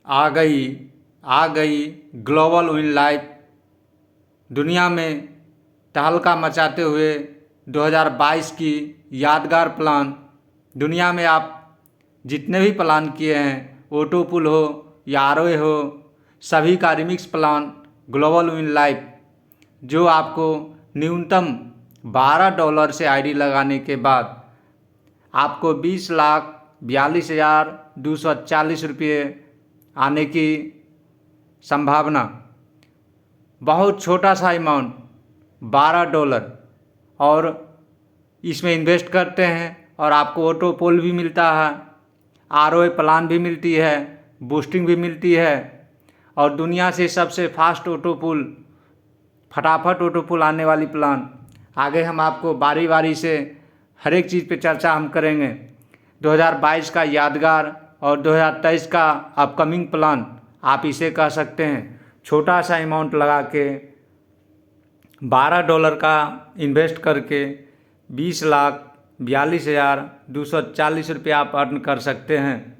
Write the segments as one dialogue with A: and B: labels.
A: आ गई आ गई global win life, दुनिया में तहलका मचाते हुए 2022 की यादगार प्लान। दुनिया में आप जितने भी प्लान किए हैं, ऑटो पुल हो या आरओए हो, सभी का remix plan global win life, जो आपको न्यूनतम $12 से आईडी लगाने के बाद आपको 20,42,240 रुपये आने की संभावना। बहुत छोटा सा अमाउंट $12, और इसमें इन्वेस्ट करते हैं और आपको ऑटो पोल भी मिलता है, आरओए प्लान भी मिलती है, बूस्टिंग भी मिलती है, और दुनिया से सबसे फास्ट ऑटो पुल, फटाफट ऑटो पुल आने वाली प्लान। आगे हम आपको बारी बारी से हर एक चीज़ पे चर्चा हम करेंगे। 2022 का यादगार और 2023 का अपकमिंग प्लान आप इसे कह सकते हैं। छोटा सा अमाउंट लगा के $12 का इन्वेस्ट करके 20,42,240 रुपये आप अर्न कर सकते हैं।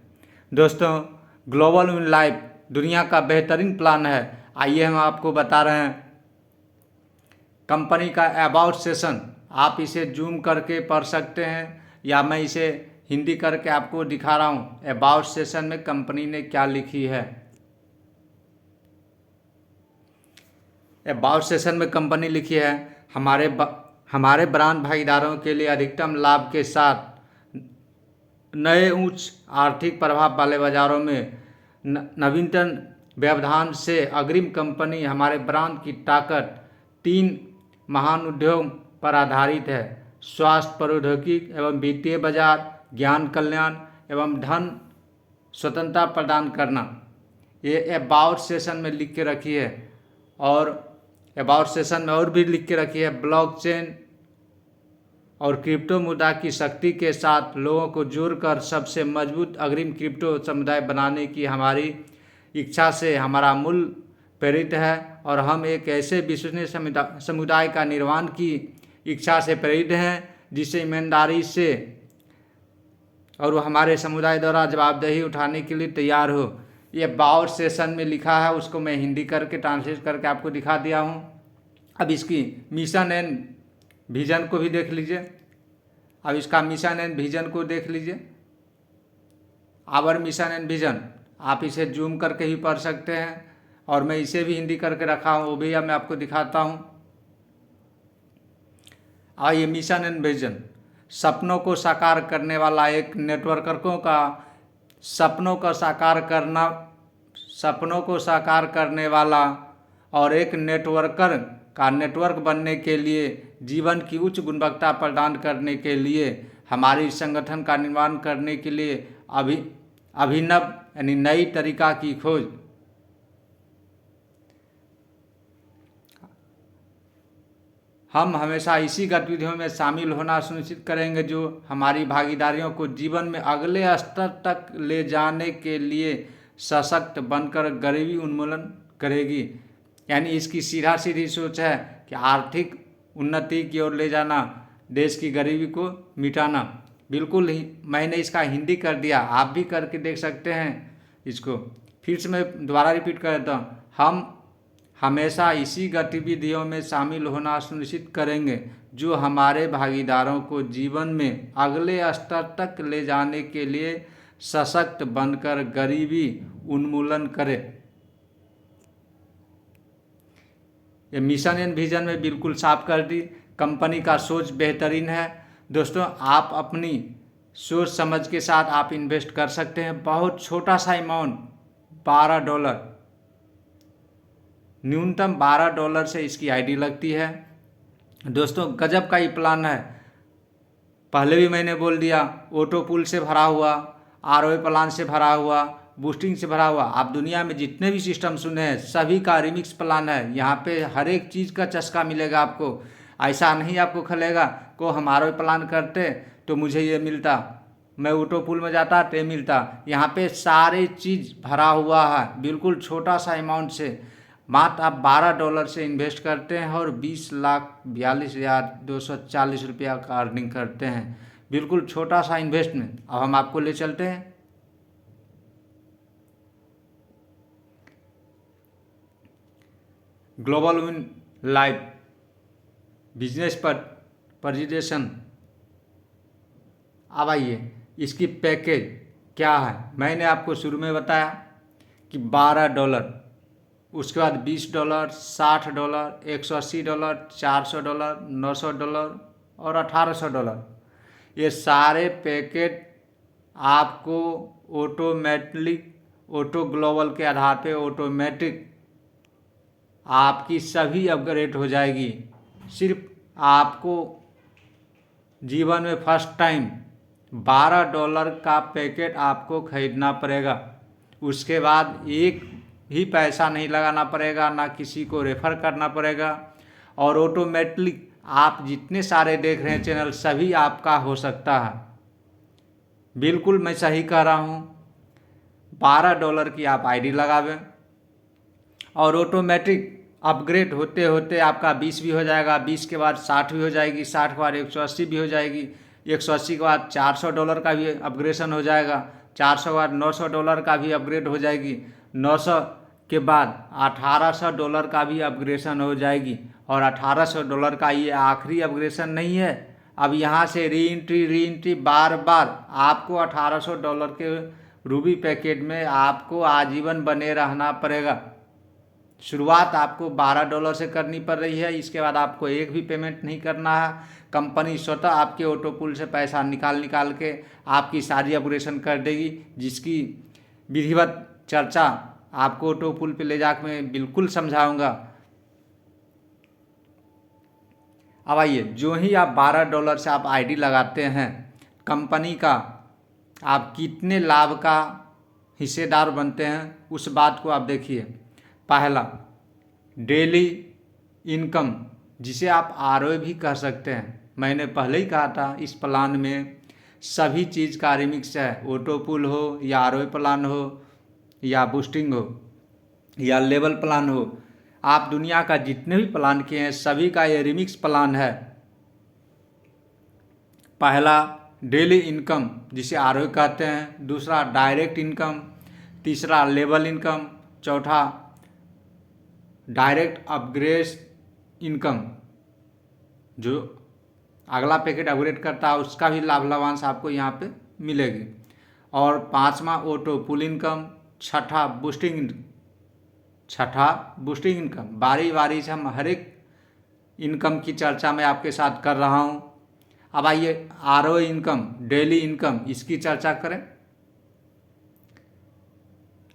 A: दोस्तों, ग्लोबल विन लाइफ दुनिया का बेहतरीन प्लान है। आइए हम आपको बता रहे हैं कंपनी का अबाउट सेशन। आप इसे जूम करके पढ़ सकते हैं या मैं इसे हिंदी करके आपको दिखा रहा हूँ। अबाउट सेशन में कंपनी ने क्या लिखी है। अबाउट सेशन में कंपनी लिखी है, हमारे ब्रांड भागीदारों के लिए अधिकतम लाभ के साथ नए उच्च आर्थिक प्रभाव वाले बाजारों में नवीनतम व्यवधान से अग्रिम कंपनी हमारे ब्रांड की ताकत 3 महान उद्योग पर आधारित है: स्वास्थ्य प्रौद्योगिकी एवं वित्तीय बाजार, ज्ञान कल्याण एवं धन स्वतंत्रता प्रदान करना। ये अबाउट सेशन में लिख के रखी है। और अबाउट सेशन में और भी लिख के रखी है, ब्लॉकचेन और क्रिप्टो मुद्रा की शक्ति के साथ लोगों को जोड़कर सबसे मजबूत अग्रिम क्रिप्टो समुदाय बनाने की हमारी इच्छा से हमारा मूल प्रेरित है, और हम एक ऐसे विश्वसनीय समुदाय का निर्माण की इच्छा से प्रेरित हैं जिसे ईमानदारी से और वो हमारे समुदाय द्वारा जवाबदेही उठाने के लिए तैयार हो। ये अबाउट सेशन में लिखा है, उसको मैं हिंदी करके ट्रांसलेट करके आपको दिखा दिया हूँ। अब इसकी मिशन एंड विजन को भी देख लीजिए। अब इसका मिशन एंड विजन को देख लीजिए। आवर मिशन एंड विजन, आप इसे जूम करके भी पढ़ सकते हैं, और मैं इसे भी हिंदी करके रखा हूँ, वो भी अब मैं आपको दिखाता हूँ। आइए, मिशन एंड विजन, सपनों को साकार करने वाला एक नेटवर्करों का सपनों को साकार करने वाला और एक नेटवर्कर का नेटवर्क बनने के लिए जीवन की उच्च गुणवत्ता प्रदान करने के लिए हमारी संगठन का निर्माण करने के लिए अभिनव यानी नई तरीका की खोज। हम हमेशा इसी गतिविधियों में शामिल होना सुनिश्चित करेंगे जो हमारी भागीदारियों को जीवन में अगले स्तर तक ले जाने के लिए सशक्त बनकर गरीबी उन्मूलन करेगी। यानी इसकी सीधा सीधी सोच है कि आर्थिक उन्नति की ओर ले जाना, देश की गरीबी को मिटाना। बिल्कुल ही मैंने इसका हिंदी कर दिया, आप भी करके देख सकते हैं इसको। फिर से मैं दोबारा रिपीट कर देता हूँ। हम हमेशा इसी गतिविधियों में शामिल होना सुनिश्चित करेंगे जो हमारे भागीदारों को जीवन में अगले स्तर तक ले जाने के लिए सशक्त बनकर गरीबी उन्मूलन करे। ये मिशन एंड विजन में बिल्कुल साफ कर दी। कंपनी का सोच बेहतरीन है। दोस्तों, आप अपनी सोच समझ के साथ आप इन्वेस्ट कर सकते हैं। बहुत छोटा सा अमाउंट $12, न्यूनतम $12 से इसकी आईडी लगती है। दोस्तों, गजब का ये प्लान है। पहले भी मैंने बोल दिया, ऑटो पुल से भरा हुआ, आरओए प्लान से भरा हुआ, बूस्टिंग से भरा हुआ। आप दुनिया में जितने भी सिस्टम सुने हैं सभी का रिमिक्स प्लान है। यहाँ पे हर एक चीज़ का चस्का मिलेगा आपको। ऐसा नहीं आपको खलेगा को हम आरओए प्लान करते तो मुझे ये मिलता, मैं ऑटो पुल में जाता तो ये मिलता। यहाँ पे सारे चीज़ भरा हुआ है बिल्कुल छोटा सा अमाउंट से। मात्र आप $12 से इन्वेस्ट करते हैं और 20,42,240 रुपया का अर्निंग करते हैं। बिल्कुल छोटा सा इन्वेस्टमेंट। अब हम आपको ले चलते हैं ग्लोबल विन लाइफ बिजनेस पर प्रेजेंटेशन। अब आइए इसकी पैकेज क्या है। मैंने आपको शुरू में बताया कि $12, उसके बाद $20, $60, $180, $400, $900 और $1800। ये सारे पैकेट आपको ऑटो ग्लोबल के आधार पे ऑटोमेटिक आपकी सभी अपग्रेड हो जाएगी। सिर्फ आपको जीवन में फर्स्ट टाइम $12 का पैकेट आपको खरीदना पड़ेगा। उसके बाद एक भी पैसा नहीं लगाना पड़ेगा, ना किसी को रेफ़र करना पड़ेगा, और ऑटोमेटिक आप जितने सारे देख रहे हैं चैनल सभी आपका हो सकता है। बिल्कुल मैं सही कह रहा हूँ। $12 की आप आईडी लगावें और ऑटोमेटिक अपग्रेड होते होते आपका 20 भी हो जाएगा, 20 के बाद 60 भी हो जाएगी, 60 के बाद 180 भी हो जाएगी, 180 के बाद $400 का भी अपग्रेडेशन हो जाएगा, 400 के बाद $900 का भी अपग्रेड हो जाएगी, 900 के बाद $1800 का भी अपग्रेडेशन हो जाएगी। और $1800 का ये आखिरी अपग्रेडेशन नहीं है। अब यहाँ से री एंट्री बार बार आपको $1800 के रूबी पैकेट में आपको आजीवन बने रहना पड़ेगा। शुरुआत आपको $12 से करनी पड़ रही है। इसके बाद आपको एक भी पेमेंट नहीं करना है। कंपनी स्वतः आपके ऑटो पूल से पैसा निकाल के आपकी सारी अपग्रेडेशन कर देगी, जिसकी विधिवत चर्चा आपको ऑटो पूल पे ले जाकर मैं बिल्कुल समझाऊंगा। अब आइए, जो ही आप $12 से आप आईडी लगाते हैं, कंपनी का आप कितने लाभ का हिस्सेदार बनते हैं उस बात को आप देखिए। पहला, डेली इनकम, जिसे आप आरओए भी कह सकते हैं। मैंने पहले ही कहा था इस प्लान में सभी चीज़ का रिमिक्स है। ऑटो पूल हो या आरओए प्लान हो या बूस्टिंग हो या लेवल प्लान हो, आप दुनिया का जितने भी प्लान किए हैं सभी का ये रिमिक्स प्लान है। पहला डेली इनकम, जिसे आरओए कहते हैं। दूसरा डायरेक्ट इनकम। तीसरा लेवल इनकम। चौथा डायरेक्ट अपग्रेड इनकम, जो अगला पैकेट अपग्रेड करता है उसका भी लाभांश आपको यहाँ पे मिलेगी। और पांचवा ऑटो पूल इनकम। छठा बूस्टिंग इनकम। बारी बारी से हम हर एक इनकम की चर्चा मैं आपके साथ कर रहा हूँ। अब आइए आरओए इनकम, डेली इनकम, इसकी चर्चा करें।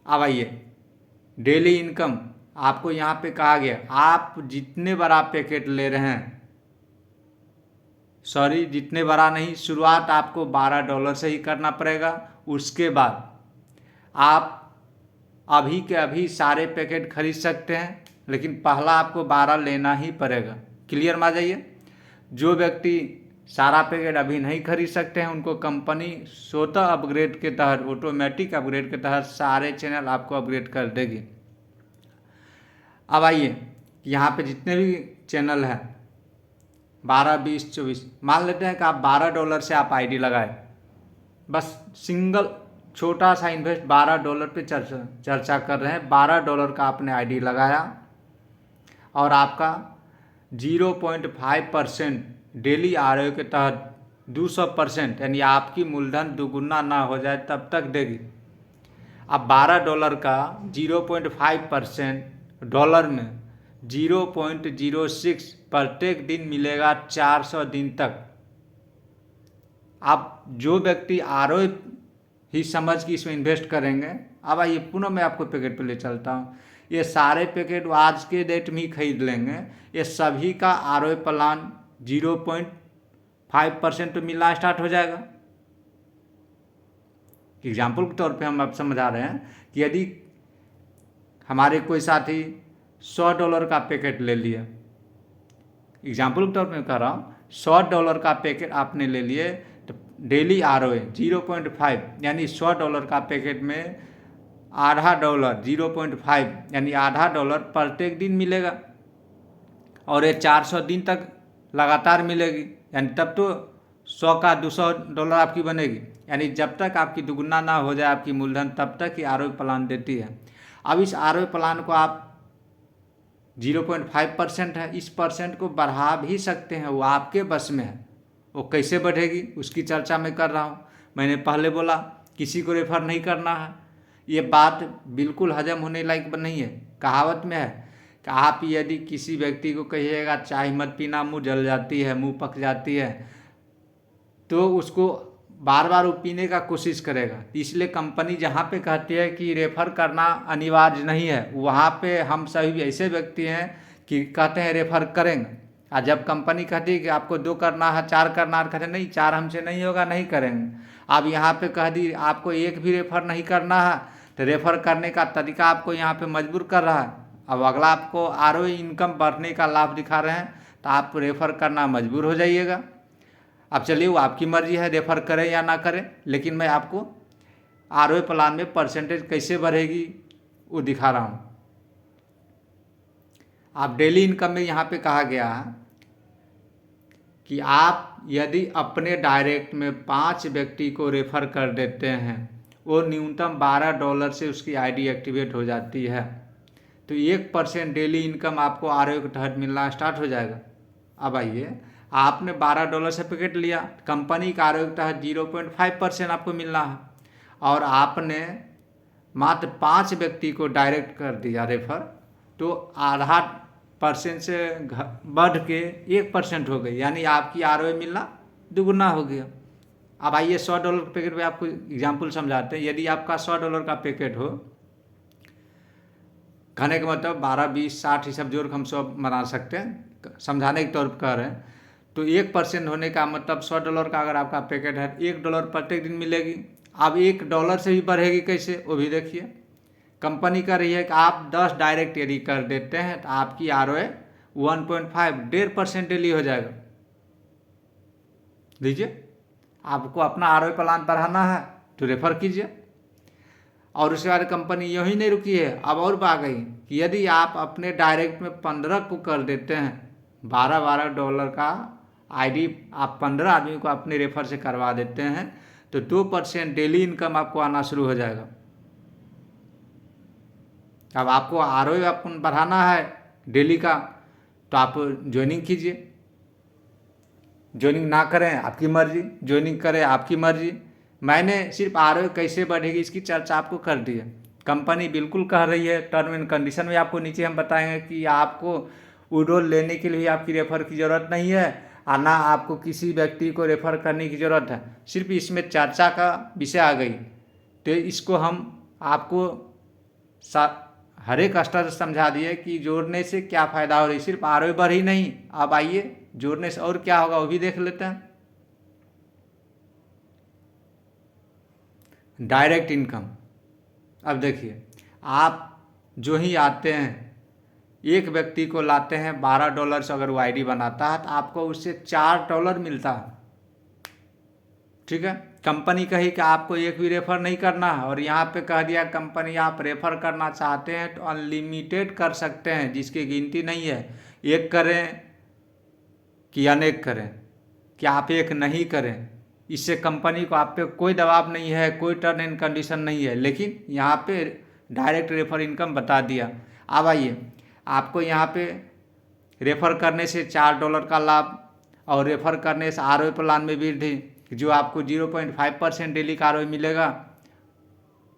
A: अब आइए डेली इनकम, आपको यहाँ पे कहा गया आप जितने बड़ा पैकेट ले रहे हैं, जितने बड़ा नहीं, शुरुआत आपको $12 से ही करना पड़ेगा। उसके बाद आप अभी के अभी सारे पैकेट खरीद सकते हैं, लेकिन पहला आपको 12 लेना ही पड़ेगा। क्लियर में आ जाइए। जो व्यक्ति सारा पैकेट अभी नहीं खरीद सकते हैं उनको कंपनी स्वतः अपग्रेड के तहत, ऑटोमेटिक अपग्रेड के तहत सारे चैनल आपको अपग्रेड कर देगी। अब आइए यहाँ पे जितने भी चैनल हैं 12, 20, 24, मान लेते हैं कि आप $12 से आप आईडी लगाए। बस सिंगल छोटा सा इन्वेस्ट $12 पे चर्चा कर रहे हैं। $12 का आपने आईडी लगाया और आपका 0.5% डेली आरओए के तहत 200%, यानी आपकी मूलधन दुगुना ना हो जाए तब तक देगी। अब $12 का 0.5% डॉलर में 0.06 प्रत्येक दिन मिलेगा 400 दिन तक। आप जो व्यक्ति आरओए ही समझ के इसमें इन्वेस्ट करेंगे। अब आइए पुनः मैं आपको पैकेट पे ले चलता हूँ। ये सारे पैकेट आज के डेट में ही खरीद लेंगे। ये सभी का आरओए प्लान 0.5% पे मिलना स्टार्ट हो जाएगा। एग्जाम्पल के तौर पे हम अब समझा रहे हैं कि यदि हमारे कोई साथी $100 का पैकेट ले लिया, एग्जाम्पल के तौर पे मैं कह रहा हूँ, $100 का पैकेट आपने ले लिए, तो डेली आरओए 0.5, यानी $100 का पैकेट में आधा डॉलर 0.5 यानी आधा डॉलर प्रत्येक दिन मिलेगा। और ये 400 दिन तक लगातार मिलेगी, यानी तब तो 100 का $200 आपकी बनेगी। यानी जब तक आपकी दुगुना ना हो जाए आपकी मूलधन, तब तक ही आरओए प्लान देती है। अब इस आरओए प्लान को आप 0.5% है, इस परसेंट को बढ़ा भी सकते हैं, वो आपके बस में है। वो कैसे बढ़ेगी उसकी चर्चा मैं कर रहा हूँ। मैंने पहले बोला किसी को रेफर नहीं करना है, ये बात बिल्कुल हजम होने लायक नहीं है। कहावत में है कि आप यदि किसी व्यक्ति को कहिएगा चाय मत पीना, मुँह जल जाती है, मुँह पक जाती है, तो उसको बार बार वो पीने का कोशिश करेगा। इसलिए कंपनी जहाँ पे कहती है कि रेफ़र करना अनिवार्य नहीं है, वहाँ पे हम सभी ऐसे व्यक्ति हैं कि कहते हैं रेफ़र करेंगे, और जब कंपनी कहती है कि आपको 2 करना है, 4 करना है, कहते नहीं 4 हमसे नहीं होगा, नहीं करेंगे। अब यहाँ पे कह दी आपको 1 भी रेफ़र नहीं करना है, तो रेफ़र करने का तरीका आपको यहाँ पे मजबूर कर रहा है। अब अगला आपको ROI इनकम बढ़ने का लाभ दिखा रहे हैं, तो आप रेफ़र करना मजबूर हो जाइएगा। अब चलिए वो आपकी मर्जी है रेफ़र करें या ना करें, लेकिन मैं आपको ROI प्लान में परसेंटेज कैसे बढ़ेगी वो दिखा रहा हूँ। आप डेली इनकम में यहाँ पे कहा गया कि आप यदि अपने डायरेक्ट में 5 व्यक्ति को रेफ़र कर देते हैं, वो न्यूनतम $12 से उसकी ID एक्टिवेट हो जाती है, तो 1% डेली इनकम आपको ROI के तहत मिलना स्टार्ट हो जाएगा। अब आइए, आपने $12 से पैकेट लिया, कंपनी का ROI के तहत 0.5% आपको मिलना है, और आपने मात्र 5 व्यक्ति को डायरेक्ट कर दिया रेफर, तो आधा % से बढ़ के 1% हो गई, यानी आपकी ROI मिलना दुगुना हो गया। अब आइए $100 के पैकेट पे आपको एग्जाम्पल समझाते हैं। यदि आपका $100 का पैकेट हो, कहने का मतलब 12, 20, 60 ये सब जोड़ हम सब बना सकते हैं, समझाने के तौर पर कह रहे हैं। तो 1% होने का मतलब $100 का अगर आपका पैकेट है, $1 प्रत्येक दिन मिलेगी। अब $1 से भी बढ़ेगी कैसे, वो भी देखिए। कंपनी कह रही है कि आप 10 डायरेक्ट यदि कर देते हैं तो आपकी ROI 1.5% डेली हो जाएगा। लीजिए, आपको अपना ROI प्लान बढ़ाना है तो रेफर कीजिए। और उसके बाद कंपनी यही नहीं रुकी है, अब और आ गई कि यदि आप अपने डायरेक्ट में 15 को कर देते हैं, $12 का ID आप 15 आदमी को अपने रेफर से करवा देते हैं, तो 2% डेली इनकम आपको आना शुरू हो जाएगा। अब आपको ROI अपन बढ़ाना है डेली का, तो आप ज्वाइनिंग कीजिए। ज्वाइनिंग ना करें आपकी मर्जी, ज्वाइनिंग करें आपकी मर्जी। मैंने सिर्फ ROI कैसे बढ़ेगी इसकी चर्चा आपको कर दी है। कंपनी बिल्कुल कह रही है, टर्म एंड कंडीशन में आपको नीचे हम बताएंगे कि आपको वो रोल लेने के लिए आपकी रेफर की ज़रूरत नहीं है, और ना आपको किसी व्यक्ति को रेफर करने की ज़रूरत है। सिर्फ इसमें चर्चा का विषय आ गई, तो इसको हम आपको हर एक स्तर से समझा दिए कि जोड़ने से क्या फ़ायदा हो रही। सिर्फ ROI बढ़ ही नहीं, अब आइए जोड़ने से और क्या होगा वो भी देख लेते हैं। डायरेक्ट इनकम, अब देखिए, आप जो ही आते हैं, एक व्यक्ति को लाते हैं $12 से, अगर वो ID बनाता है तो आपको उससे $4 मिलता है। ठीक है, कंपनी कही कि आपको एक भी रेफर नहीं करना है, और यहाँ पे कह दिया कंपनी आप रेफर करना चाहते हैं तो अनलिमिटेड कर सकते हैं, जिसकी गिनती नहीं है। एक करें कि अनेक करें, कि आप एक नहीं करें, इससे कंपनी को आप पे कोई दबाव नहीं है, कोई टर्म एंड कंडीशन नहीं है, लेकिन यहाँ पे डायरेक्ट रेफर इनकम बता दिया। अब आइए, आपको यहाँ पे रेफर करने से $4 का लाभ, और रेफर करने से ROI प्लान में वृद्धि, जो आपको 0.5% डेली का ROI मिलेगा।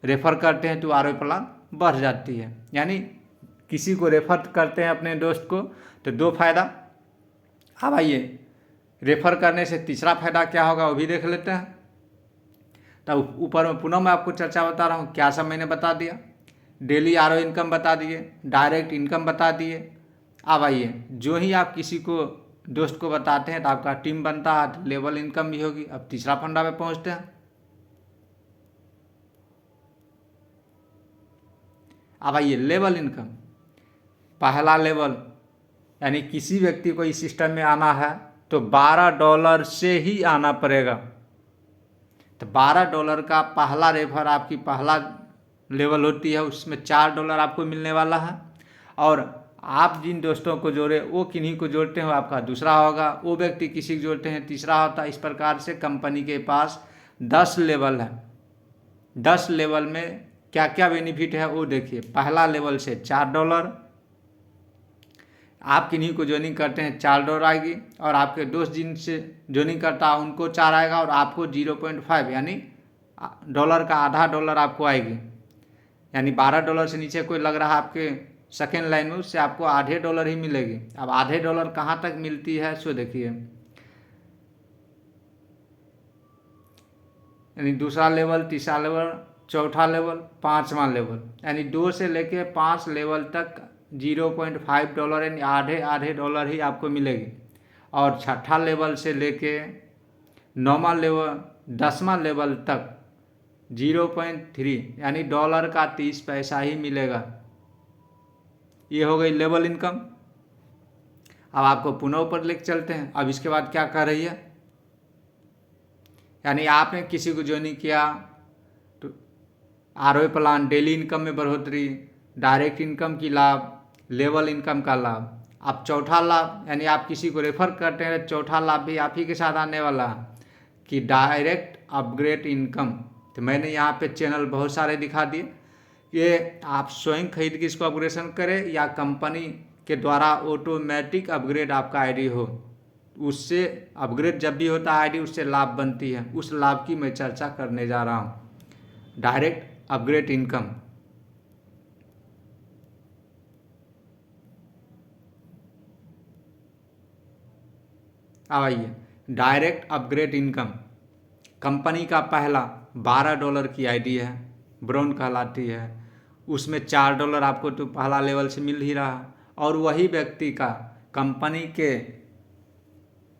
A: रेफर करते हैं तो ROI प्लान बढ़ जाती है, यानी किसी को रेफर करते हैं अपने दोस्त को तो 2 फायदा। अब आइए, रेफर करने से तीसरा फायदा क्या होगा वो भी देख लेते हैं। तब ऊपर में पुनः मैं आपको चर्चा बता रहा हूँ, क्या सब मैंने बता दिया। डेली ROI इनकम बता दिए, डायरेक्ट इनकम बता दिए। अब आइए, जो ही आप किसी को दोस्त को बताते हैं तो आपका टीम बनता है, तो लेवल इनकम भी होगी। अब तीसरा फंडा पे पहुँचते हैं। अब आइए, लेवल इनकम, पहला लेवल, यानी किसी व्यक्ति को इस सिस्टम में आना है तो $12 से ही आना पड़ेगा। तो $12 का पहला रेफर आपकी पहला लेवल होती है, उसमें $4 आपको मिलने वाला है। और आप जिन दोस्तों को जोड़े वो किन्हीं को जोड़ते हो आपका दूसरा होगा, वो व्यक्ति किसी को जोड़ते हैं तीसरा होता है। इस प्रकार से कंपनी के पास 10 लेवल है। 10 लेवल में क्या क्या बेनिफिट है वो देखिए। पहला लेवल से $4, आप किन्हीं को ज्वाइनिंग करते हैं $4 आएगी, और आपके दोस्त जिनसे ज्वाइनिंग करता है उनको 4 आएगा, और आपको 0.5 यानी डॉलर का आधा डॉलर आपको आएगी। यानी $12 से नीचे कोई लग रहा है आपके सेकेंड लाइन में, उससे आपको आधे डॉलर ही मिलेगी। अब आधे डॉलर कहाँ तक मिलती है सो देखिए, यानी दूसरा लेवल, तीसरा लेवल, चौथा लेवल, पाँचवा लेवल, यानी 2 से लेके 5 लेवल तक $0.5 यानी आधे आधे डॉलर ही आपको मिलेगी। और छठा लेवल से लेके 9वां लेवल, 10वां लेवल तक 0.3 यानी डॉलर का 30 पैसा ही मिलेगा। ये हो गई लेवल इनकम। अब आपको पुनः ऊपर लेके चलते हैं। अब इसके बाद क्या कर रही है, यानी आपने किसी को ज्वाइनिंग किया तो ROI प्लान, डेली इनकम में बढ़ोतरी, डायरेक्ट इनकम की लाभ, लेवल इनकम का लाभ। अब चौथा लाभ, यानी आप किसी को रेफर करते हैं, चौथा लाभ भी आप ही के साथ आने वाला है कि डायरेक्ट अपग्रेड इनकम। तो मैंने यहाँ पे चैनल बहुत सारे दिखा दिए, ये आप स्वयं खरीद के इसको अपग्रेडेशन करें या कंपनी के द्वारा ऑटोमेटिक अपग्रेड आपका आईडी हो, उससे अपग्रेड जब भी होता है आईडी उससे लाभ बनती है। उस लाभ की मैं चर्चा करने जा रहा हूँ, डायरेक्ट अपग्रेड इनकम। अब आइए, डायरेक्ट अपग्रेड इनकम कंपनी का पहला $12 की आईडी है, ब्राउन कहलाती है। उसमें $4 आपको तो पहला लेवल से मिल ही रहा, और वही व्यक्ति का कंपनी के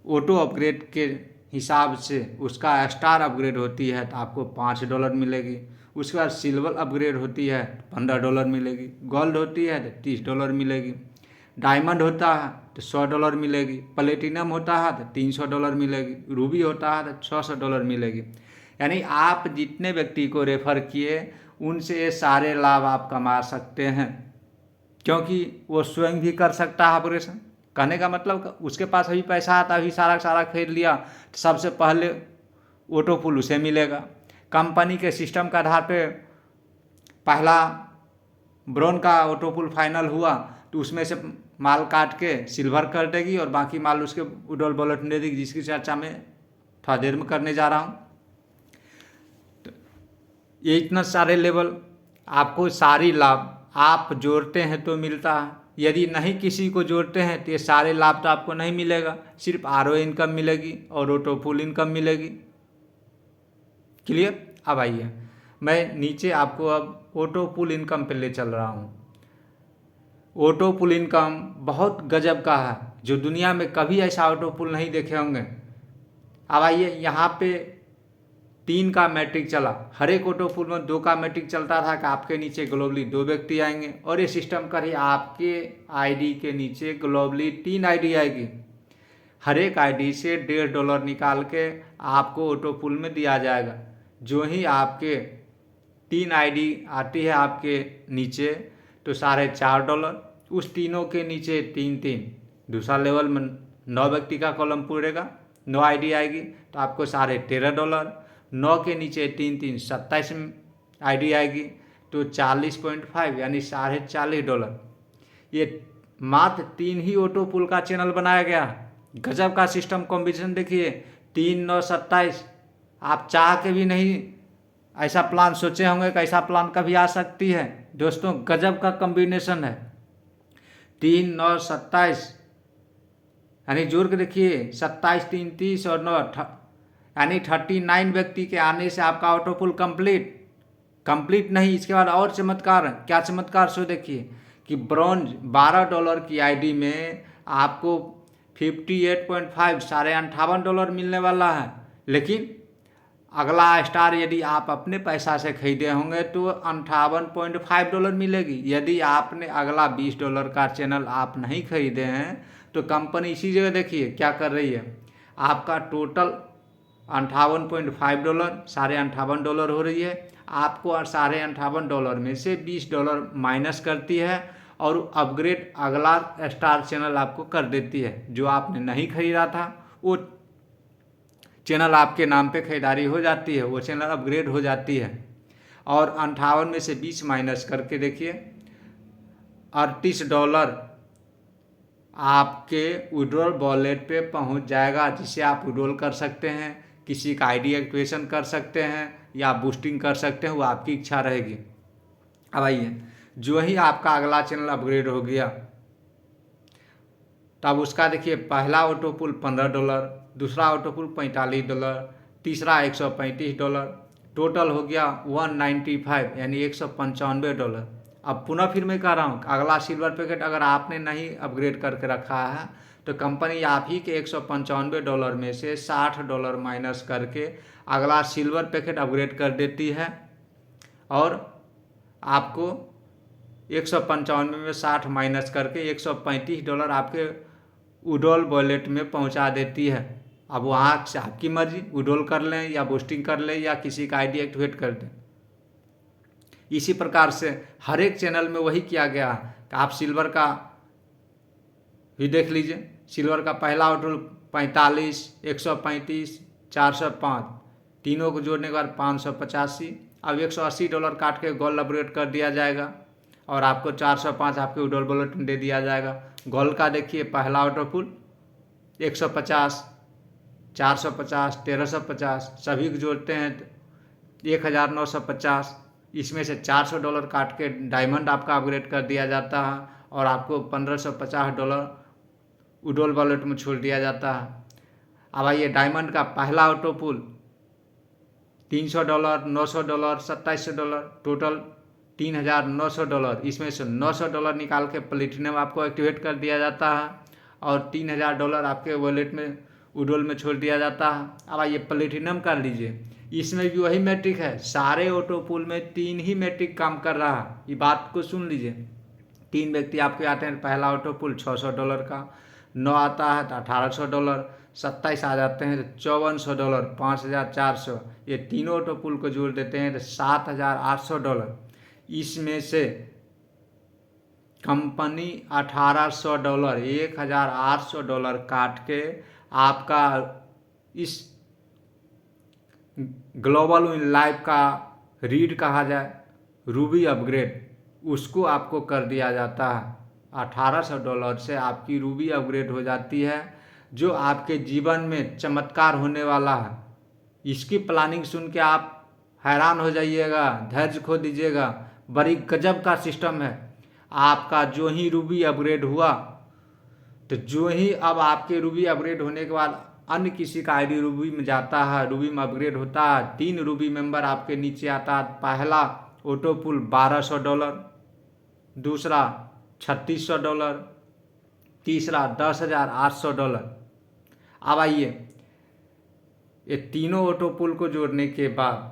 A: ऑटो अपग्रेड के हिसाब से उसका स्टार अपग्रेड होती है तो आपको $5 मिलेगी। उसके बाद सिल्वर अपग्रेड होती है $15 मिलेगी, गोल्ड होती है तो $30 मिलेगी, डायमंड होता है तो $100 मिलेगी, प्लेटिनम होता है तो $300 मिलेगी, रूबी होता है तो $600 मिलेगी। यानी आप जितने व्यक्ति को रेफर किए उनसे ये सारे लाभ आप कमा सकते हैं, क्योंकि वो स्वयं भी कर सकता है ऑपरेशन। कहने का मतलब उसके पास अभी पैसा आता, अभी सारा खरीद लिया तो सबसे पहले ऑटो पुल उसे मिलेगा। कंपनी के सिस्टम के आधार पे पहला ब्राउन का ऑटो पुल फाइनल हुआ तो उसमें से माल काट के सिल्वर कर देगी और बाकी माल उसके उडोल वॉलेट में दे देगी, जिसकी चर्चा मैं थोड़ा देर में करने जा रहा हूँ। तो ये इतना सारे लेवल आपको सारी लाभ आप जोड़ते हैं तो मिलता है, यदि नहीं किसी को जोड़ते हैं तो ये सारे लाभ तो आपको नहीं मिलेगा, सिर्फ ROI इनकम मिलेगी और ऑटो पुल इनकम मिलेगी। क्लियर? अब आइए मैं नीचे आपको अब ऑटो पुल इनकम पे ले चल रहा हूँ। ऑटो पुल इनकम बहुत गजब का है, जो दुनिया में कभी ऐसा ऑटो पुल नहीं देखे होंगे। अब आइए, यहाँ पे 3 का मैट्रिक चला, हर एक ऑटो पुल में 2 का मैट्रिक चलता था कि आपके नीचे ग्लोबली 2 व्यक्ति आएंगे, और ये सिस्टम कर ही आपके आईडी के नीचे ग्लोबली 3 आईडी आएगी। हर एक आईडी से $1.5 निकाल के आपको ऑटो पुल में दिया जाएगा। जो ही आपके 3 आईडी आती है आपके नीचे तो $4.5, उस तीनों के नीचे 3-3, दूसरा लेवल में 9 व्यक्ति का कॉलम पूरेगा, 9 आईडी आएगी तो आपको $13.5, 9 के नीचे 3-3 27 आईडी आएगी तो 40.5 यानी $40.5। ये मात्र 3 ही ऑटो पुल का चैनल बनाया गया। गजब का सिस्टम कॉम्बिनेशन देखिए, 3, 9, 27। आप चाह के भी नहीं ऐसा प्लान सोचे होंगे कि ऐसा प्लान कभी आ सकती है। दोस्तों गजब का कॉम्बिनेशन है, 3, 9, 27 यानी जोड़ के देखिए 27, 3, 30 और 9 यानी 39 व्यक्ति के आने से आपका ऑटो पुल कंप्लीट नहीं। इसके बाद और चमत्कार, क्या चमत्कार सो देखिए कि ब्रॉन्ज $12 की आईडी में आपको 58.5 $58.5 मिलने वाला है। लेकिन अगला स्टार यदि आप अपने पैसा से खरीदे होंगे तो $58.5 मिलेगी। यदि आपने अगला $20 का चैनल आप नहीं खरीदे हैं तो कंपनी इसी जगह देखिए क्या कर रही है, आपका टोटल $58.5 $58.5 हो रही है, आपको $58.5 में से $20 माइनस करती है और अपग्रेड अगला स्टार चैनल आपको कर देती है। जो आपने नहीं खरीदा था वो चैनल आपके नाम पे खरीदारी हो जाती है, वो चैनल अपग्रेड हो जाती है। और 58 में से 20 माइनस करके देखिए $38 आपके विड्रॉल वॉलेट पे पहुंच जाएगा, जिसे आप विड्रॉल कर सकते हैं, किसी का आईडी एक्टिवेशन कर सकते हैं या बूस्टिंग कर सकते हैं, वो आपकी इच्छा रहेगी। अब आइए, जो ही आपका अगला चैनल अपग्रेड हो गया तब उसका देखिए पहला ऑटो पुल $15, दूसरा ऑटो पुल $45, तीसरा $135, टोटल हो गया 195 यानी $195। अब पुनः फिर मैं कह रहा हूँ, अगला सिल्वर पैकेट अगर आपने नहीं अपग्रेड करके रखा है तो कंपनी आप ही के $195 में से $60 माइनस करके अगला सिल्वर पैकेट अपग्रेड कर देती है और आपको 195 में 60 माइनस करके $135 आपके विड्रॉल वॉलेट में पहुंचा देती है। अब वहाँ से आपकी मर्जी, विड्रॉल कर लें या बूस्टिंग कर लें या किसी का आईडी एक्टिवेट कर दें। इसी प्रकार से हर एक चैनल में वही किया गया है कि आप सिल्वर का भी देख लीजिए। सिल्वर का पहला ऑटो 45, 135, 405, तीनों को जोड़ने के बाद 585। अब $180 काट के गोल्ड अपग्रेड कर दिया जाएगा और आपको 405 आपके विड्रॉल वॉलेट में दे दिया जाएगा। गोल्ड का देखिए पहला ऑटो पुल 150, 450, 1350 सभी को जोड़ते हैं तो 1950। इसमें से $400 काट के डायमंड आपका अपग्रेड कर दिया जाता है और आपको $1550 विड्रॉल वॉलेट में छोड़ दिया जाता है। अब आइए, डायमंड का पहला ऑटो पुल $300, $900, $2700, टोटल $3900। इसमें से $900 निकाल के प्लेटिनम आपको एक्टिवेट कर दिया जाता है और $3000 आपके वॉलेट में विड्रॉल में छोड़ दिया जाता है। अब आइए प्लेटिनम कर लीजिए, इसमें भी वही मैट्रिक है, सारे ऑटो पुल में 3 ही मैट्रिक काम कर रहा है। ये बात को सुन लीजिए, 3 व्यक्ति आपके आते हैं, पहला ऑटो पुल $600 का, 9 आता है तो $1800, 27 आ जाते हैं तो $5400, 5400, ये तीनों ऑटो पुल को जोड़ देते हैं तो $7800। इसमें से कंपनी $1800, $1800 काट के आपका इस ग्लोबल विन लाइफ का रीड कहा जाए रूबी अपग्रेड, उसको आपको कर दिया जाता है। $1800 से आपकी रूबी अपग्रेड हो जाती है, जो आपके जीवन में चमत्कार होने वाला है। इसकी प्लानिंग सुन के आप हैरान हो जाइएगा, धैर्य खो दीजिएगा, बड़ी गजब का सिस्टम है। आपका जो ही रूबी अपग्रेड हुआ तो जो ही अब आपके रूबी अपग्रेड होने के बाद अन्य किसी का आईडी रूबी में जाता है, रूबी में अपग्रेड होता है, 3 रूबी मेंबर आपके नीचे आता है। पहला ऑटो पुल $1200, दूसरा $3600, तीसरा $10,800। अब आइए, ये तीनों ऑटो पुल को जोड़ने के बाद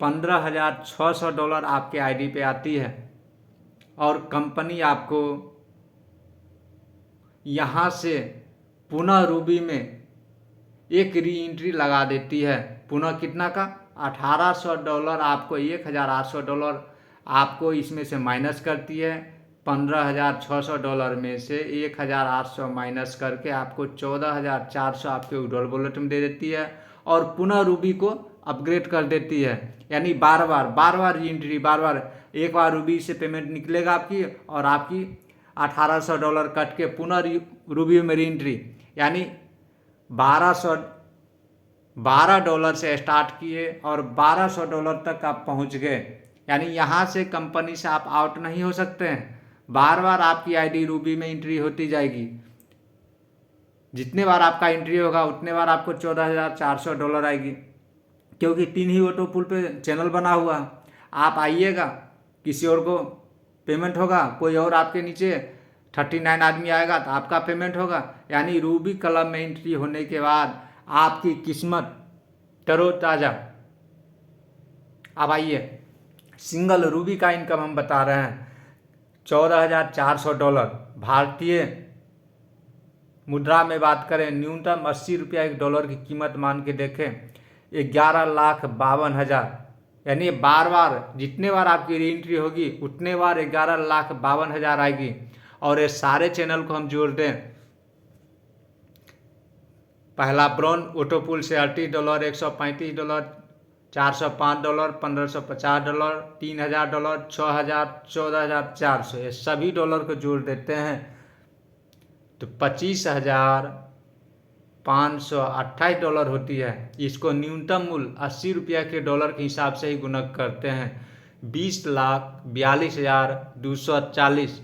A: $15,600 आपके आईडी पे आती है और कंपनी आपको यहाँ से पुनः रूबी में एक री एंट्री लगा देती है। पुनः कितना का? $1800 आपको, $1800 आपको इसमें से माइनस करती है। $15,600 में से 1800 माइनस करके आपको 14,400 आपके विड्रॉल वॉलेट में दे देती है और पुनः रूबी को अपग्रेड कर देती है। यानी बार बार री एंट्री, एक बार रूबी से पेमेंट निकलेगा आपकी और आपकी $1800 कट के पुनः रूबी में री एंट्री, यानी $12 से स्टार्ट किए और $1200 तक आप पहुंच गए। यानी यहाँ से कंपनी से आप आउट नहीं हो सकते हैं, बार बार आपकी आईडी रूबी में एंट्री होती जाएगी। जितने बार आपका एंट्री होगा उतने बार आपको $14,400 आएगी, क्योंकि 3 ही ऑटो पुल पे चैनल बना हुआ। आप आइएगा, किसी और को पेमेंट होगा, कोई और आपके नीचे 39 आदमी आएगा तो आपका पेमेंट होगा। यानी रूबी क्लब में एंट्री होने के बाद आपकी किस्मत तरोताज़ा। अब आइए, सिंगल रूबी का इनकम हम बता रहे हैं $14,400। भारतीय मुद्रा में बात करें, न्यूनतम $80 $1 की कीमत मान के देखें, 11,52,000। यानी बार जितने बार आपकी री एंट्री होगी उतने बार 11,52,000 आएगी। और ये सारे चैनल को हम जोड़ दें, पहला ब्रॉन ऑटो पुल से $38, $135, $405, $1,550, $3,000, $6,000, $14,400, ये सभी डॉलर को जोड़ देते हैं तो $25,528 होती है। इसको न्यूनतम मूल्य 80 रुपया के डॉलर के हिसाब से ही गुणक करते हैं। 20,42,240।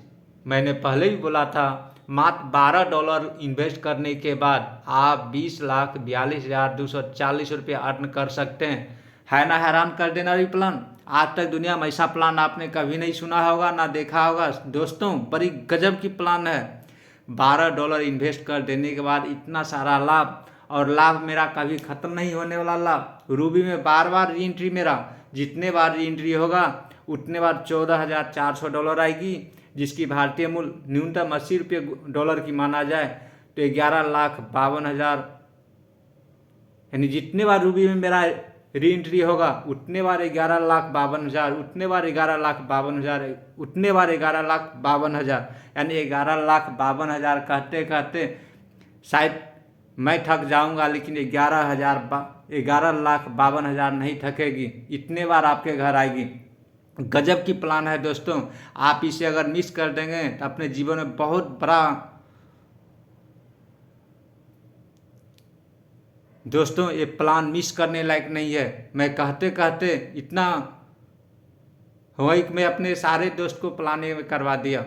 A: मैंने पहले भी बोला था मात्र $12 इन्वेस्ट करने के बाद आप 20,42,240 रुपया अर्न कर सकते हैं। है ना हैरान कर देना भी प्लान। आज तक दुनिया में ऐसा प्लान आपने कभी नहीं सुना होगा ना देखा होगा। दोस्तों बड़ी गजब की प्लान है। $12 इन्वेस्ट कर देने के बाद इतना सारा लाभ, और लाभ मेरा कभी ख़त्म नहीं होने वाला लाभ। रूबी में बार बार री एंट्री, मेरा जितने बार री एंट्री होगा उतने बार $14,400 आएगी, जिसकी भारतीय मूल्य न्यूनतम $80 की माना जाए तो 11,52,000, यानी जितने बार रूबी में मेरा री एंट्री होगा उतने बार 11,52,000, उतने बार 11,52,000, उतने बार 11,52,000, यानी 11,52,000 कहते कहते शायद मैं थक जाऊंगा, लेकिन 11,52,000 नहीं थकेगी। इतने बार आपके घर आएगी। गजब की प्लान है दोस्तों। आप इसे अगर मिस कर देंगे तो अपने जीवन में बहुत बड़ा, दोस्तों ये प्लान मिस करने लायक नहीं है। मैं कहते कहते इतना हुआ कि मैं अपने सारे दोस्त को प्लान करवा दिया।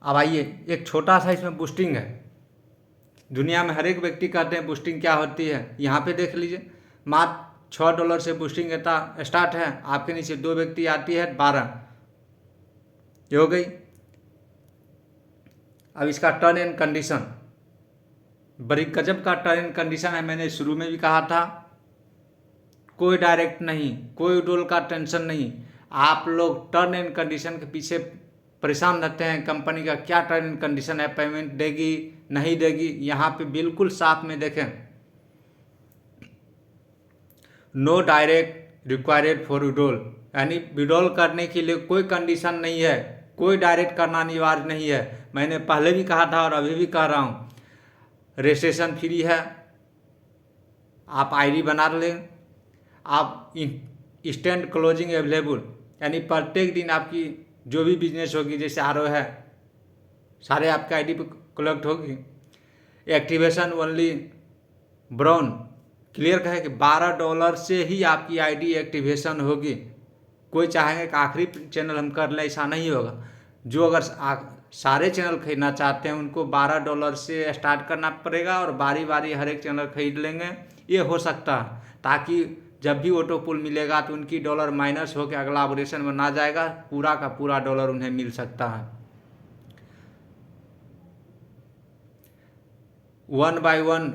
A: अब आइए, एक छोटा सा इसमें बूस्टिंग है। दुनिया में हर एक व्यक्ति कहते हैं बूस्टिंग क्या होती है। यहाँ पे देख लीजिए, मात्र $6 से बूस्टिंग स्टार्ट है। आपके नीचे 2 व्यक्ति आती है 12 ये हो गई। अब इसका टर्न एंड कंडीशन बड़ी गजब का टर्न एंड कंडीशन है। मैंने शुरू में भी कहा था, कोई डायरेक्ट नहीं, कोई विड्रॉल का टेंशन नहीं। आप लोग टर्न एंड कंडीशन के पीछे परेशान रहते हैं, कंपनी का क्या टर्न एंड कंडीशन है, पेमेंट देगी नहीं देगी। यहाँ पे बिल्कुल साफ में देखें, no direct required for withdrawal, यानी विड्रॉल करने के लिए कोई कंडीशन नहीं है, कोई डायरेक्ट करना अनिवार्य नहीं है। मैंने पहले भी कहा था और अभी भी कह रहा हूँ, रजिस्ट्रेशन फ्री है। आप आईडी बना लें, आप इंस्टेंट क्लोजिंग अवेलेबल, यानी प्रत्येक दिन आपकी जो भी बिजनेस होगी, जैसे आरओ है, सारे आपके आईडी पे कलेक्ट होगी। एक्टिवेशन ओनली ब्राउन, क्लियर कहे कि $12 से ही आपकी आईडी एक्टिवेशन होगी। कोई चाहेंगे कि आखिरी चैनल हम कर लें, ऐसा नहीं होगा। जो अगर सारे चैनल खरीदना चाहते हैं उनको $12 से स्टार्ट करना पड़ेगा और बारी बारी हर एक चैनल खरीद लेंगे। ये हो सकता है ताकि जब भी ऑटो पुल मिलेगा तो उनकी डॉलर माइनस होकर अगला ऑपरेशन में ना जाएगा, पूरा का पूरा डॉलर उन्हें मिल सकता है। 1 by 1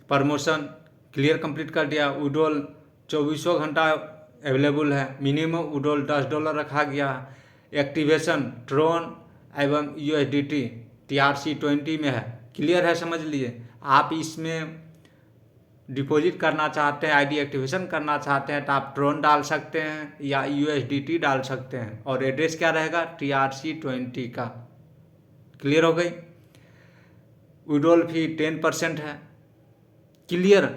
A: प्रमोशन क्लियर कंप्लीट कर दिया। विड्रॉल 24 घंटा अवेलेबल है। मिनिमम विड्रॉल $10 रखा गया। एक्टिवेशन ट्रोन एवं USDT TRC20 में है। क्लियर है, समझ लिए। आप इसमें डिपॉजिट करना चाहते हैं, आईडी एक्टिवेशन करना चाहते हैं तो आप ट्रोन डाल सकते हैं या USDT डाल सकते हैं, और एड्रेस क्या रहेगा TRC20 का। क्लियर हो गई। विड्रॉल फी 10% है। क्लियर,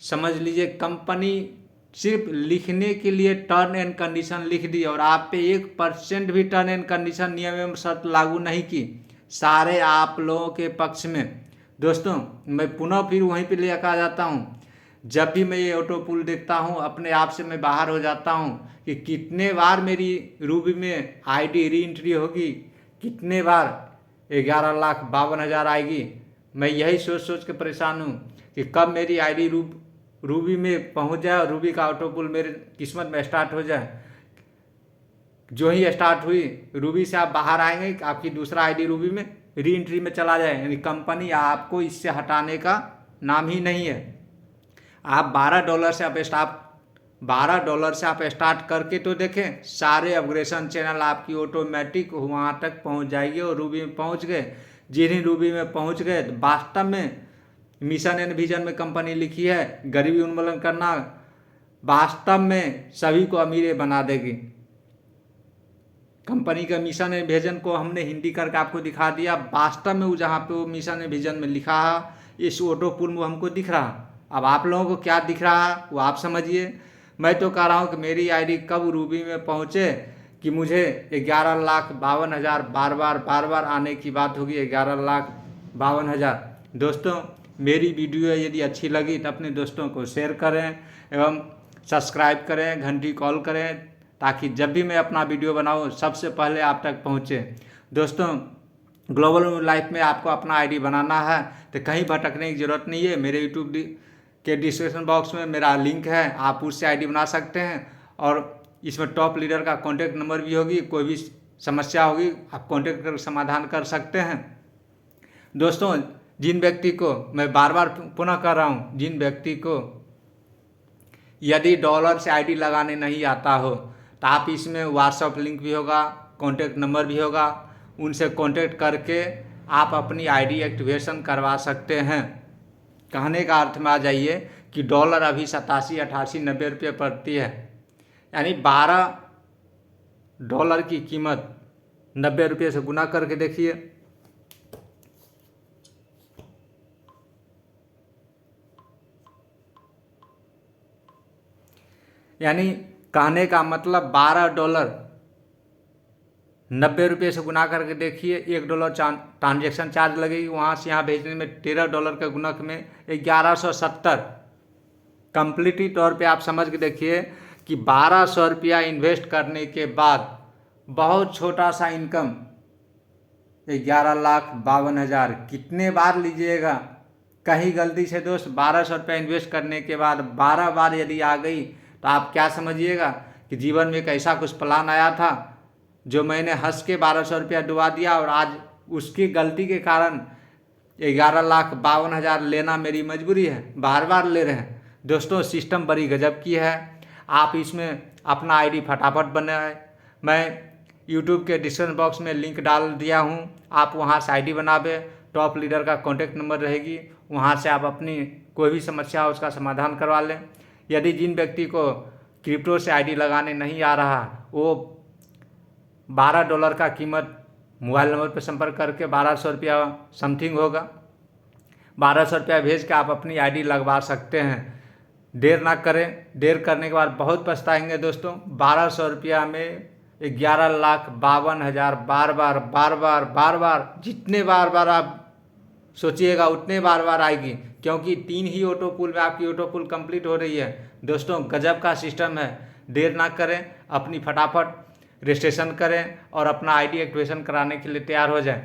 A: समझ लीजिए। कंपनी सिर्फ लिखने के लिए टर्न एंड कंडीशन लिख दी और आप पे 1% भी टर्न एंड कंडीशन नियम एवं शर्त लागू नहीं की। सारे आप लोगों के पक्ष में। दोस्तों मैं पुनः फिर वहीं पे ले आ जाता हूँ। जब भी मैं ये ऑटो पुल देखता हूँ अपने आप से मैं बाहर हो जाता हूँ कि कितने बार मेरी रूबी में आईडी री एंट्री होगी, कितने बार 11,52,000 आएगी। मैं यही सोच सोच के परेशान हूँ कि कब मेरी आईडी रूबी में पहुँच जाए और रूबी का ऑटो पुल मेरे किस्मत में स्टार्ट हो जाए। जो ही स्टार्ट हुई रूबी से आप बाहर आएंगे, आपकी दूसरा आईडी रूबी में री एंट्री में चला जाए, यानी कंपनी आपको इससे हटाने का नाम ही नहीं है। आप $12 से आप स्टार्ट करके तो देखें, सारे अपग्रेडेशन चैनल आपकी ऑटोमेटिक वहाँ तक पहुँच जाएगी और रूबी में पहुँच गए। जिन्हें रूबी में पहुँच गए तो वास्तव में मिशन एंड विजन में कंपनी लिखी है गरीबी उन्मूलन करना, वास्तव में सभी को अमीर बना देगी। कंपनी का मिशन एंड विजन को हमने हिंदी करके आपको दिखा दिया। वास्तव में वो जहाँ पे वो मिशन एंड विजन में लिखा है इस ऑटो पुल में हमको दिख रहा। अब आप लोगों को क्या दिख रहा है वो आप समझिए। मैं तो कह रहा हूँ कि मेरी आईडी कब रूबी में पहुँचे कि मुझे 11,52,000 बार बार आने की बात होगी, 11,52,000। दोस्तों, मेरी वीडियो यदि अच्छी लगी तो अपने दोस्तों को शेयर करें एवं सब्सक्राइब करें, घंटी कॉल करें, ताकि जब भी मैं अपना वीडियो बनाऊं सबसे पहले आप तक पहुंचे। दोस्तों, ग्लोबल लाइफ में आपको अपना आईडी बनाना है तो कहीं भटकने की ज़रूरत नहीं है। मेरे यूट्यूब के डिस्क्रिप्शन बॉक्स में मेरा लिंक है, आप उससे आईडी बना सकते हैं। और इसमें टॉप लीडर का कॉन्टैक्ट नंबर भी होगी, कोई भी समस्या होगी आप कॉन्टैक्ट कर समाधान कर सकते हैं। दोस्तों, जिन व्यक्ति को मैं बार बार पुनः कर रहा हूँ, जिन व्यक्ति को यदि डॉलर से आईडी लगाने नहीं आता हो तो आप इसमें व्हाट्सएप लिंक भी होगा, कॉन्टैक्ट नंबर भी होगा, उनसे कॉन्टैक्ट करके आप अपनी आईडी एक्टिवेशन करवा सकते हैं। कहने का अर्थ में आ जाइए कि डॉलर अभी 87, 88, 90 रुपये पड़ती है, यानी $12 की कीमत 90 रुपये से गुना करके देखिए। यानी कहने का मतलब $12 90 रुपये से गुना करके देखिए, $1 ट्रांजेक्शन चार्ज लगेगी, वहाँ से यहाँ भेजने में $13 के गुणक में 1170। कंप्लीटली तौर पे आप समझ के देखिए कि 1200 रुपया इन्वेस्ट करने के बाद बहुत छोटा सा इनकम 11,52,000 कितने बार लीजिएगा। कहीं गलती से दोस्त 1200 रुपया इन्वेस्ट करने के बाद 12 बार यदि आ गई तो आप क्या समझिएगा कि जीवन में एक ऐसा कुछ प्लान आया था जो मैंने हंस के 1200 रुपया डुबा दिया, और आज उसकी गलती के कारण 11,52,000 लेना मेरी मजबूरी है, बार बार ले रहे हैं। दोस्तों, सिस्टम बड़ी गजब की है, आप इसमें अपना आईडी फटाफट बनाए। मैं यूट्यूब के डिस्क्रिप्शन बॉक्स में लिंक डाल दिया हूँ, आप वहाँ से आईडी बनावे, टॉप लीडर का कॉन्टैक्ट नंबर रहेगी, वहाँ से आप अपनी कोई भी समस्या हो उसका समाधान करवा लें। यदि जिन व्यक्ति को क्रिप्टो से आईडी लगाने नहीं आ रहा, वो $12 का कीमत मोबाइल नंबर पर संपर्क करके 1200 रुपया समथिंग होगा, 1200 रुपया भेज के आप अपनी आईडी लगवा सकते हैं। देर ना करें, देर करने के बाद बहुत पछताएंगे। दोस्तों, 1200 रुपया में 11,52,000 बार बार जितने बार आप सोचिएगा उतने बार आएगी, क्योंकि 3 ही ऑटो पुल में आपकी ऑटो पुल कंप्लीट हो रही है। दोस्तों, गजब का सिस्टम है, देर ना करें, अपनी फटाफट रजिस्ट्रेशन करें और अपना आईडी एक्टिवेशन कराने के लिए तैयार हो जाएं।